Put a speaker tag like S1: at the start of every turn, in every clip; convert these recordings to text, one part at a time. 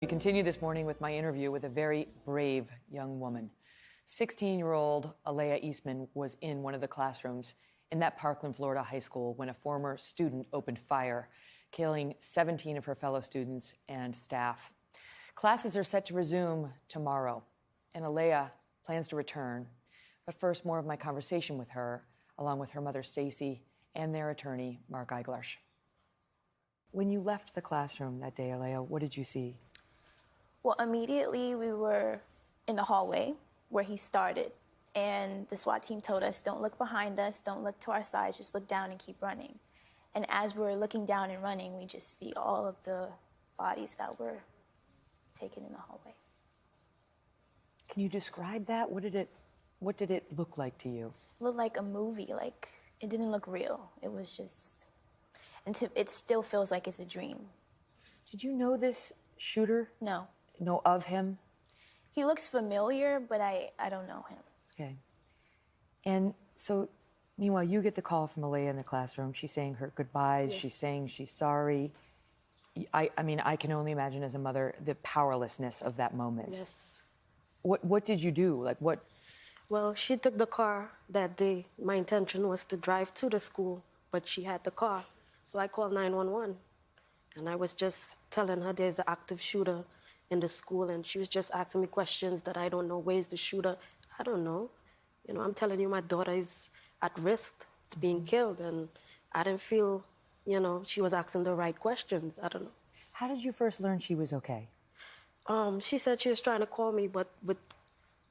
S1: We continue this morning with my interview with a very brave young woman. 16-year-old Aalayah Eastmond was in one of the classrooms in that Parkland, Florida high school when a former student opened fire, killing 17 of her fellow students and staff. Classes are set to resume tomorrow, and Aalayah plans to return. But first, more of my conversation with her, along with her mother, Stacey, and their attorney, Mark Eiglarsh. When you left the classroom that day, Aalayah, what did you see?
S2: Well, immediately we were in the hallway where he started, and the SWAT team told us, don't look behind us, don't look to our sides, just look down and keep running. And as we're looking down and running, we just see all of the bodies that were taken in the hallway.
S1: Can you describe that? What did it look like to you?
S2: It looked like a movie, like it didn't look real. It was just, it still feels like it's a dream.
S1: Did you know this shooter?
S2: No.
S1: Know of him?
S2: He looks familiar, but I don't know him.
S1: Okay. And so, meanwhile, you get the call from Aalayah in the classroom. She's saying her goodbyes. Yes. She's saying she's sorry. I mean, I can only imagine as a mother the powerlessness of that moment.
S3: Yes.
S1: What did you do? Like, what?
S3: Well, she took the car that day. My intention was to drive to the school, but she had the car. So I called 911. And I was just telling her there's an active shooter in the school, and she was just asking me questions that I don't know. Where's the shooter? I don't know. You know, I'm telling you, my daughter is at risk to being killed, and I didn't feel, you know, she was asking the right questions. I don't know.
S1: How did you first learn she was okay?
S3: She said she was trying to call me, but with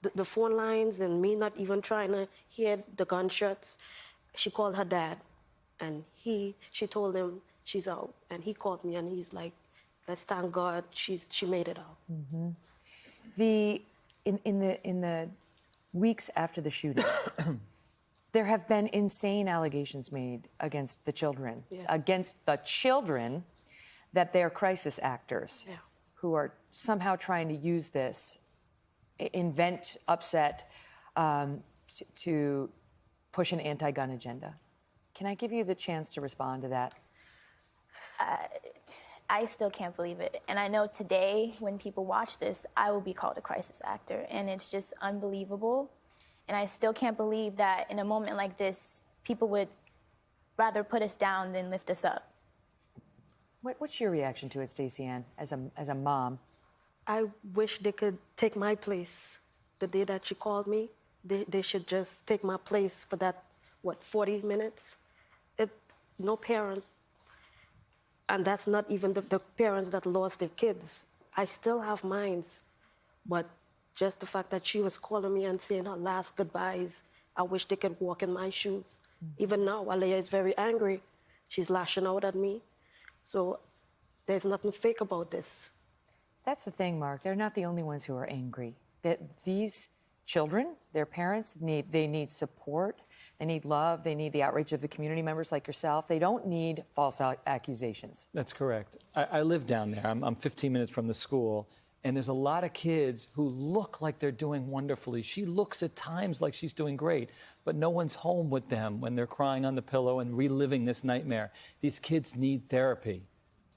S3: the phone lines and me not even trying to hear the gunshots, she called her dad, and she told him she's out, and he called me, and he's like, let's thank God she made it out.
S1: Mm-hmm. In the weeks after the shooting, there have been insane allegations made against the children,
S3: yes.
S1: Against the children, that they're crisis actors,
S3: yes.
S1: Who are somehow trying to use this, invent upset to push an anti-gun agenda. Can I give you the chance to respond to that?
S2: I still can't believe it. And I know today, when people watch this, I will be called a crisis actor. And it's just unbelievable. And I still can't believe that in a moment like this, people would rather put us down than lift us up.
S1: What's your reaction to it, Stacey-Ann, as a mom?
S3: I wish they could take my place. The day that she called me, they should just take my place for that, 40 minutes? No parent. And that's not even the parents that lost their kids. I still have mine. But just the fact that she was calling me and saying her last goodbyes, I wish they could walk in my shoes. Mm-hmm. Even now, Aalayah is very angry. She's lashing out at me. So there's nothing fake about this.
S1: That's the thing, Mark. They're not the only ones who are angry. That these children, their parents, need support. They need love. They need the outreach of the community members like yourself. They don't need false accusations.
S4: That's correct. I live down there. I'm 15 minutes from the school, and there's a lot of kids who look like they're doing wonderfully. She looks at times like she's doing great, but no one's home with them when they're crying on the pillow and reliving this nightmare. These kids need therapy.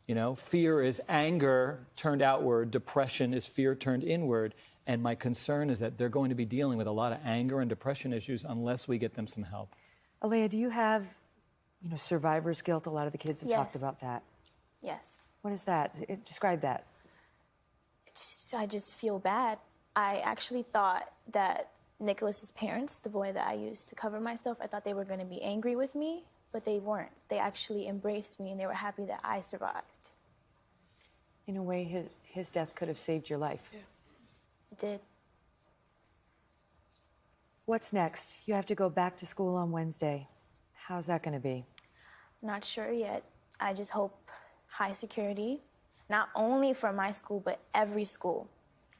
S4: You know, fear is anger turned outward. Depression is fear turned inward. And my concern is that they're going to be dealing with a lot of anger and depression issues unless we get them some help.
S1: Aalayah, do you have, survivor's guilt? A lot of the kids have talked about that.
S2: Yes.
S1: What is that? Describe that.
S2: I just feel bad. I actually thought that Nicholas's parents, the boy that I used to cover myself, I thought they were going to be angry with me, but they weren't. They actually embraced me, and they were happy that I survived.
S1: In a way, his death could have saved your life.
S3: Yeah.
S2: It did.
S1: What's next? You have to go back to school on Wednesday. How's that going to be?
S2: Not sure yet. I just hope high security, not only for my school, but every school,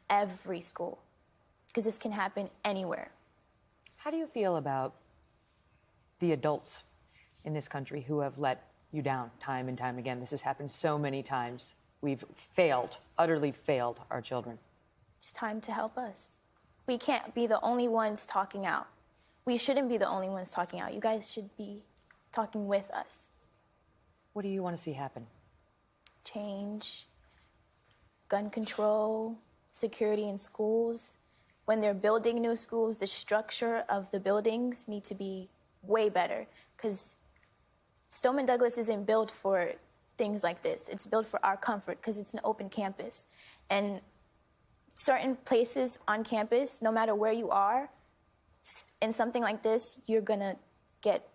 S2: because this can happen anywhere.
S1: How do you feel about the adults in this country who have let you down time and time again? This has happened so many times. We've utterly failed our children.
S2: It's time to help us. We can't be the only ones talking out. We shouldn't be the only ones talking out. You guys should be talking with us.
S1: What do you want to see happen?
S2: Change. gun control, security in schools. When they're building new schools, the structure of the buildings need to be way better, because Stoneman Douglas isn't built for things like this. It's built for our comfort because it's an open campus. And certain places on campus, no matter where you are, in something like this, you're gonna get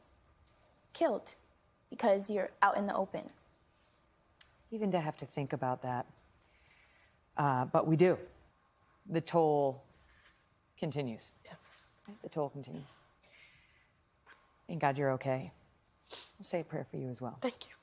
S2: killed because you're out in the open.
S1: Even to have to think about that. But we do. The toll continues.
S3: Yes.
S1: The toll continues. Thank God you're okay. I'll say a prayer for you as well.
S3: Thank you.